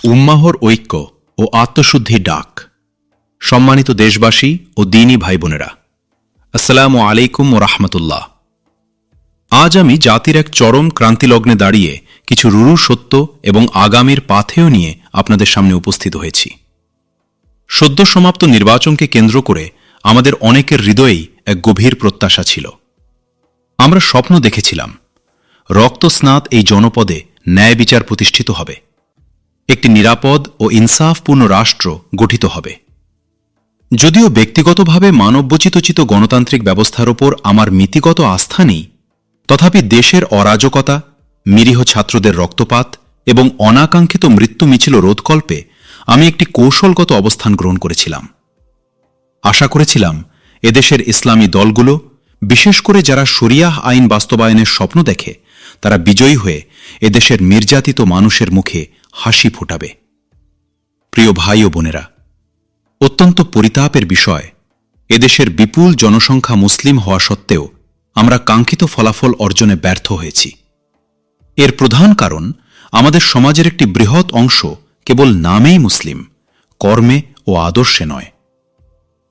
উম্মাহর ঐক্য ও আত্মশুদ্ধির ডাক। সম্মানিত দেশবাসী ও দ্বীনী ভাই বোনেরা, আসসালামু আলাইকুম ও রাহমাতুল্লাহ। আজ আমি জাতির এক চরম ক্রান্তিলগ্নে দাঁড়িয়ে কিছু রুরু সত্য এবং আগামীর পাথেয় নিয়ে আপনাদের সামনে উপস্থিত হয়েছি। সদ্য সমাপ্ত নির্বাচনকে কেন্দ্র করে আমাদের অনেকের হৃদয়েই এক গভীর প্রত্যাশা ছিল। আমরা স্বপ্ন দেখেছিলাম রক্তস্নাত এই জনপদে ন্যায় বিচার প্রতিষ্ঠিত হবে, একটি নিরাপদ ও ইনসাফপূর্ণ রাষ্ট্র গঠিত হবে। যদিও ব্যক্তিগতভাবে মানববচিত গণতান্ত্রিক ব্যবস্থার ওপর আমার মিতিগত আস্থা নেই, তথাপি দেশের অরাজকতা, নিরীহ ছাত্রদের রক্তপাত এবং অনাকাঙ্ক্ষিত মৃত্যু মিছিল রোধকল্পে আমি একটি কৌশলগত অবস্থান গ্রহণ করেছিলাম। আশা করেছিলাম এদেশের ইসলামী দলগুলো, বিশেষ করে যারা শরিয়াহ আইন বাস্তবায়নের স্বপ্ন দেখে, তারা বিজয়ী হয়ে এদেশের নির্যাতিত মানুষের মুখে হাসি ফোটাবে। প্রিয় ভাই ও বোনেরা, অত্যন্ত পরিতাপের বিষয়, এদেশের বিপুল জনসংখ্যা মুসলিম হওয়া সত্ত্বেও আমরা কাঙ্ক্ষিত ফলাফল অর্জনে ব্যর্থ হয়েছি। এর প্রধান কারণ আমাদের সমাজের একটি বৃহৎ অংশ কেবল নামেই মুসলিম, কর্মে ও আদর্শে নয়।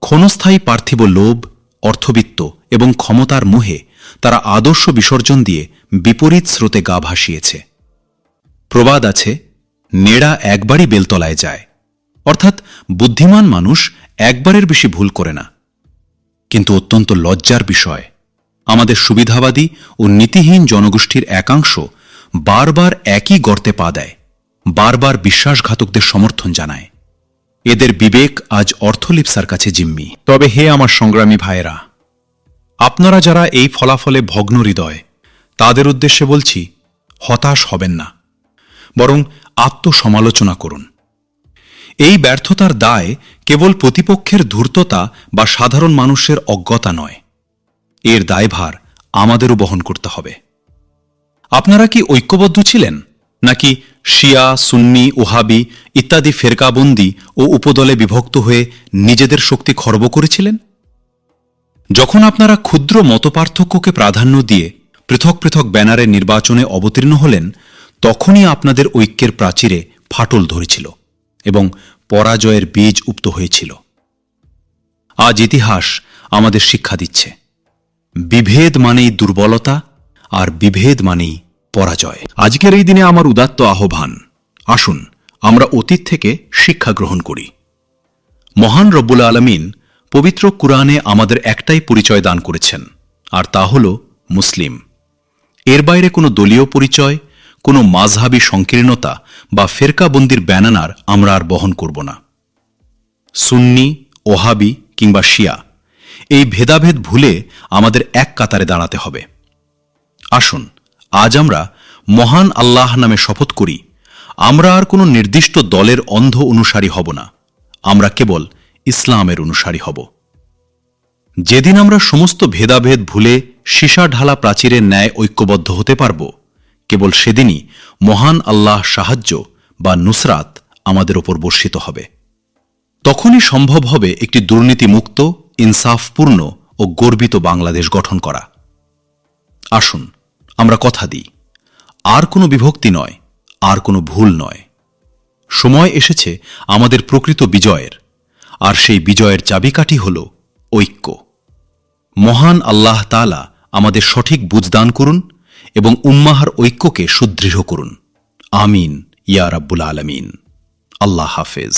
ক্ষণস্থায়ী পার্থিব লোভ, অর্থবিত্ত এবং ক্ষমতার মোহে তারা আদর্শ বিসর্জন দিয়ে বিপরীত স্রোতে গা ভাসিয়েছে। প্রবাদ আছে, নেড়া একবারই বেলতলায় যায়, অর্থাৎ বুদ্ধিমান মানুষ একবারের বেশি ভুল করে না। কিন্তু অত্যন্ত লজ্জার বিষয়, আমাদের সুবিধাবাদী ও নীতিহীন জনগোষ্ঠীর একাংশ বারবার একই গর্তে পা দেয়, বারবার বিশ্বাসঘাতকদের সমর্থন জানায়। এদের বিবেক আজ অর্থলিপ্সার কাছে জিম্মি। তবে হে আমার সংগ্রামী ভাইয়েরা, আপনারা যারা এই ফলাফলে ভগ্ন হৃদয়, তাদের উদ্দেশ্যে বলছি, হতাশ হবেন না, বরং আত্মসমালোচনা করুন। এই ব্যর্থতার দায় কেবল প্রতিপক্ষের ধূর্ততা বা সাধারণ মানুষের অজ্ঞতা নয়, এর দায়ভার আমাদেরও বহন করতে হবে। আপনারা কি ঐক্যবদ্ধ ছিলেন, নাকি শিয়া, সুন্নি, ওহাবি ইত্যাদি ফেরকাবন্দি ও উপদলে বিভক্ত হয়ে নিজেদের শক্তি খর্ব করেছিলেন? যখন আপনারা ক্ষুদ্র মতপার্থক্যকে প্রাধান্য দিয়ে পৃথক পৃথক ব্যানারে নির্বাচনে অবতীর্ণ হলেন, তখনই আপনাদের ঐক্যের প্রাচীরে ফাটল ধরেছিল এবং পরাজয়ের বীজ উপ্ত হয়েছিল। আজ ইতিহাস আমাদের শিক্ষা দিচ্ছে, বিভেদ মানেই দুর্বলতা, আর বিভেদ মানেই পরাজয়। আজকের এই দিনে আমার উদাত্ত আহ্বান, আসুন আমরা অতীত থেকে শিক্ষা গ্রহণ করি। মহান রব্বুল আলামিন পবিত্র কুরআনে আমাদের একটাই পরিচয় দান করেছেন, আর তা হল মুসলিম। এর বাইরে কোনো দলীয় পরিচয়, কোনো মাযহাবী সংকীর্ণতা বা ফেরকাবন্দির ব্যানার আমরা আর বহন করব না। সুন্নি, ওহাবি কিংবা শিয়া, এই ভেদাভেদ ভুলে আমাদের এক কাতারে দাঁড়াতে হবে। আসুন আজ আমরা মহান আল্লাহ নামে শপথ করি, আমরা আর কোনো নির্দিষ্ট দলের অন্ধ অনুসারী হব না, আমরা কেবল ইসলামের অনুসারী হব। যেদিন আমরা সমস্ত ভেদাভেদ ভুলে সীসা ঢালা প্রাচীরের ন্যায় ঐক্যবদ্ধ হতে পারব, কেবল সেদিনই মহান আল্লাহ সাহায্য বা নুসরাত আমাদের ওপর বর্ষিত হবে। তখনই সম্ভব হবে একটি দুর্নীতিমুক্ত, ইনসাফপূর্ণ ও গর্বিত বাংলাদেশ গঠন করা। আসুন আমরা কথা দিই, আর কোনো বিভক্তি নয়, আর কোনো ভুল নয়। সময় এসেছে আমাদের প্রকৃত বিজয়ের, আর সেই বিজয়ের চাবিকাঠি হল ঐক্য। মহান আল্লাহ তাআলা আমাদের সঠিক বুঝদান করুন এবং উম্মাহর ঐক্যকে সুদৃঢ় করুন। আমিন ইয়া রাব্বুল আলামিন। আল্লাহ হাফেজ।